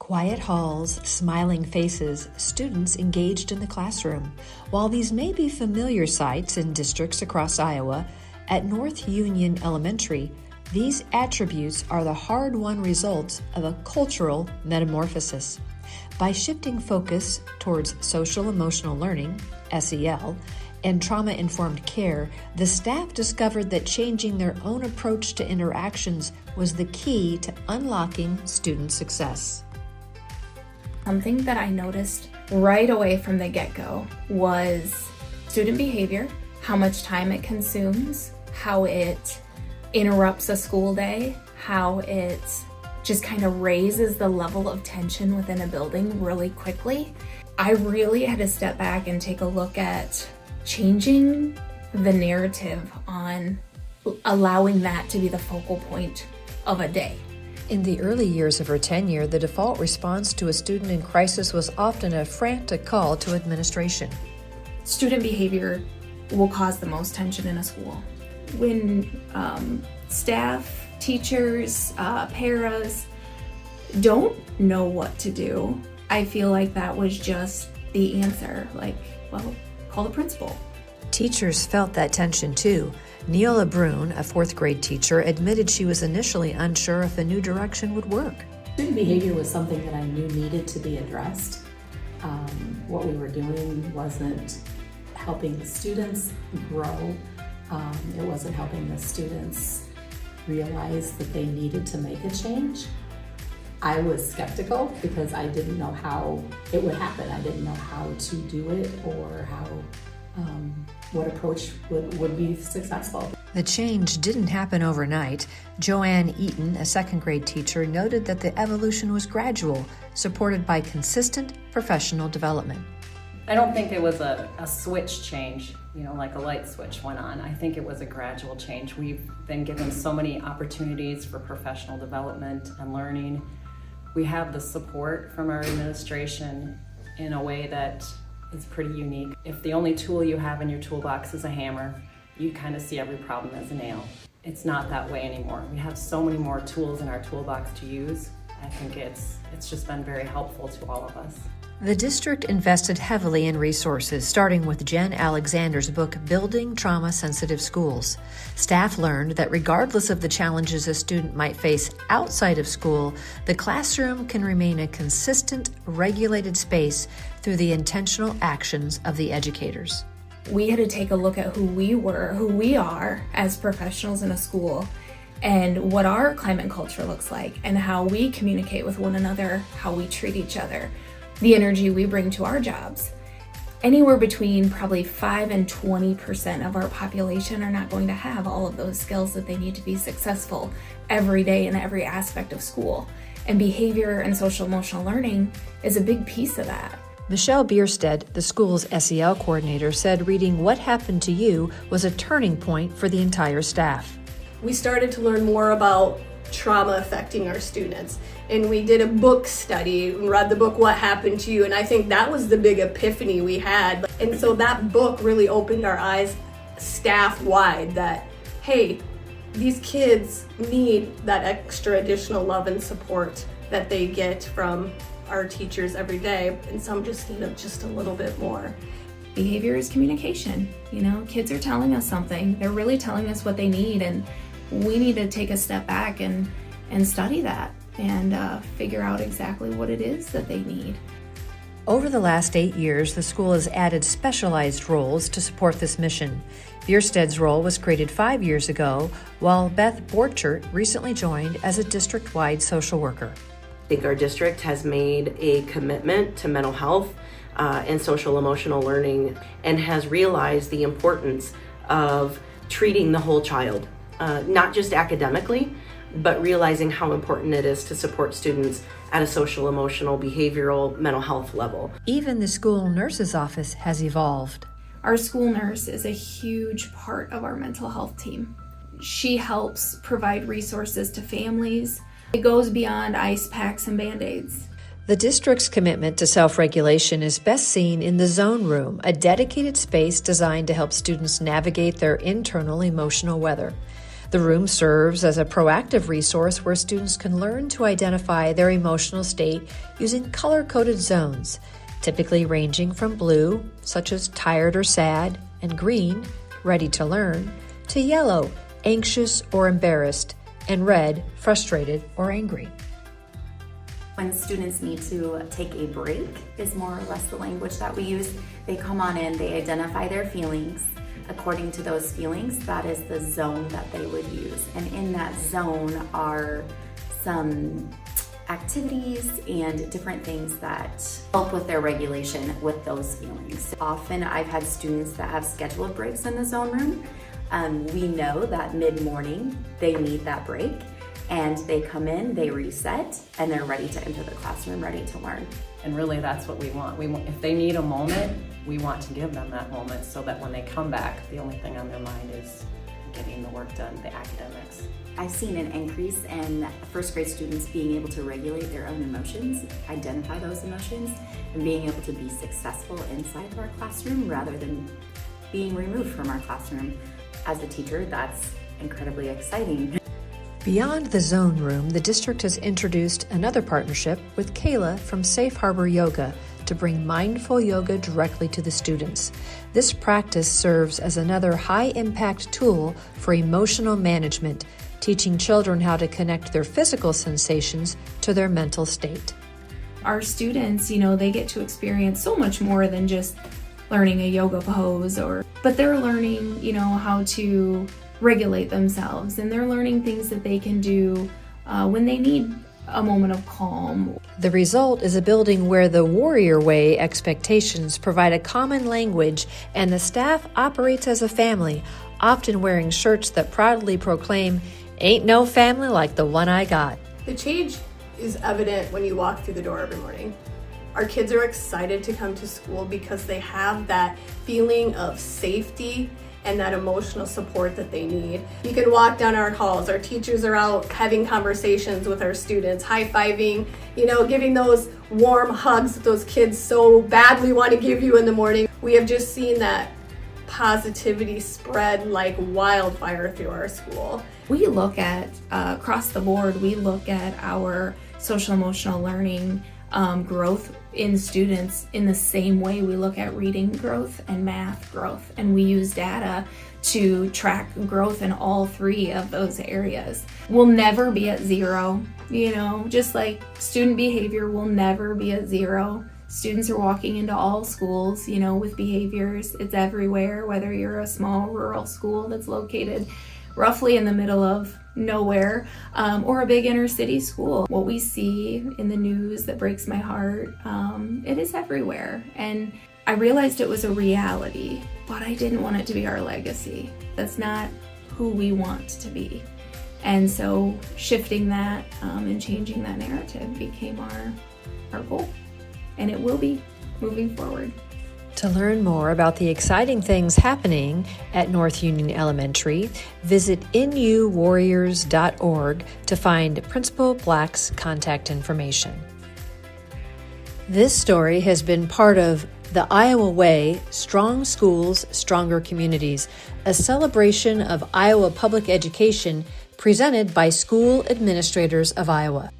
Quiet halls, smiling faces, students engaged in the classroom. While these may be familiar sights in districts across Iowa, at North Union Elementary, these attributes are the hard-won results of a cultural metamorphosis. By shifting focus towards social-emotional learning, SEL, and trauma-informed care, the staff discovered that changing their own approach to interactions was the key to unlocking student success. Something that I noticed right away from the get-go was student behavior, how much time it consumes, how it interrupts a school day, how it just kind of raises the level of tension within a building really quickly. I really had to step back and take a look at changing the narrative on allowing that to be the focal point of a day. In the early years of her tenure, the default response to a student in crisis was often a frantic call to administration. Student behavior will cause the most tension in a school. When staff, teachers, paras don't know what to do, I feel like that was just the answer. Like, well, call the principal. Teachers felt that tension too. Neola Brune, a fourth grade teacher, admitted she was initially unsure if a new direction would work. Student behavior was something that I knew needed to be addressed. What we were doing wasn't helping the students grow. It wasn't helping the students realize that they needed to make a change. I was skeptical because I didn't know how it would happen. I didn't know how to do it or how what approach would be successful. The change didn't happen overnight. Joanne Eaton, a second grade teacher, noted that the evolution was gradual, supported by consistent professional development. I don't think it was a switch change, like a light switch went on. I think it was a gradual change. We've been given so many opportunities for professional development and learning. We have the support from our administration in a way that is pretty unique. If the only tool you have in your toolbox is a hammer, you kind of see every problem as a nail. It's not that way anymore. We have so many more tools in our toolbox to use. I think it's just been very helpful to all of us. The district invested heavily in resources, starting with Jen Alexander's book, Building Trauma-Sensitive Schools. Staff learned that regardless of the challenges a student might face outside of school, the classroom can remain a consistent, regulated space through the intentional actions of the educators. We had to take a look at who we are as professionals in a school, and what our climate culture looks like, and how we communicate with one another, how we treat each other, the energy we bring to our jobs. Anywhere between probably 5 and 20% of our population are not going to have all of those skills that they need to be successful every day in every aspect of school. And behavior and social emotional learning is a big piece of that. Michelle Bierstead, the school's SEL coordinator, said reading What Happened to You was a turning point for the entire staff. We started to learn more about trauma affecting our students, and we did a book study and read the book What Happened to You, and I think that was the big epiphany we had. And so that book really opened our eyes staff-wide that, hey, these kids need that extra additional love and support that they get from our teachers every day, and some just need just a little bit more. Behavior is communication. Kids are telling us something. They're really telling us what they need, and we need to take a step back and study that and figure out exactly what it is that they need. Over the last 8 years, the school has added specialized roles to support this mission. Biersted's role was created 5 years ago, while Beth Borchert recently joined as a district-wide social worker. I think our district has made a commitment to mental health and social emotional learning, and has realized the importance of treating the whole child, not just academically, but realizing how important it is to support students at a social, emotional, behavioral, mental health level. Even the school nurse's office has evolved. Our school nurse is a huge part of our mental health team. She helps provide resources to families. It goes beyond ice packs and Band-Aids. The district's commitment to self-regulation is best seen in the Zone Room, a dedicated space designed to help students navigate their internal emotional weather. The The room serves as a proactive resource where students can learn to identify their emotional state using color-coded zones, typically ranging from blue, such as tired or sad, and green, ready to learn, to yellow, anxious or embarrassed, and red, frustrated or angry. When students need to take a break is more or less the language that we use. They come on in, they identify their feelings. According to those feelings, that is the zone that they would use. And in that zone are some activities and different things that help with their regulation with those feelings. Often I've had students that have scheduled breaks in the zone room. We know that mid-morning they need that break, and they come in, they reset, and they're ready to enter the classroom, ready to learn. And really that's what we want. If they need a moment, we want to give them that moment so that when they come back, the only thing on their mind is getting the work done, the academics. I've seen an increase in first grade students being able to regulate their own emotions, identify those emotions, and being able to be successful inside of our classroom rather than being removed from our classroom. As a teacher, that's incredibly exciting. Beyond the zone room, the district has introduced another partnership with Kayla from Safe Harbor Yoga to bring mindful yoga directly to the students. This practice serves as another high-impact tool for emotional management, teaching children how to connect their physical sensations to their mental state. Our students, they get to experience so much more than just learning a yoga pose, but they're learning, how to regulate themselves, and they're learning things that they can do when they need a moment of calm. The result is a building where the warrior way expectations provide a common language, and the staff operates as a family, often wearing shirts that proudly proclaim, "Ain't no family like the one I got." The change is evident when you walk through the door every morning. Our kids are excited to come to school because they have that feeling of safety and that emotional support that they need. You can walk down our halls. Our teachers are out having conversations with our students, high-fiving, giving those warm hugs that those kids so badly want to give you in the morning. We have just seen that positivity spread like wildfire through our school. We look at, across the board, we look at our social emotional learning growth in students in the same way we look at reading growth and math growth, and we use data to track growth in all three of those areas. We'll never be at zero, just like student behavior will never be at zero. Students are walking into all schools, with behaviors. It's everywhere, whether you're a small rural school that's located roughly in the middle of nowhere, or a big inner city school. What we see in the news that breaks my heart, it is everywhere. And I realized it was a reality, but I didn't want it to be our legacy. That's not who we want to be. And so shifting that and changing that narrative became our goal. And it will be moving forward. To learn more about the exciting things happening at North Union Elementary, visit nuwarriors.org to find Principal Black's contact information. This story has been part of the Iowa Way, Strong Schools, Stronger Communities, a celebration of Iowa public education presented by School Administrators of Iowa.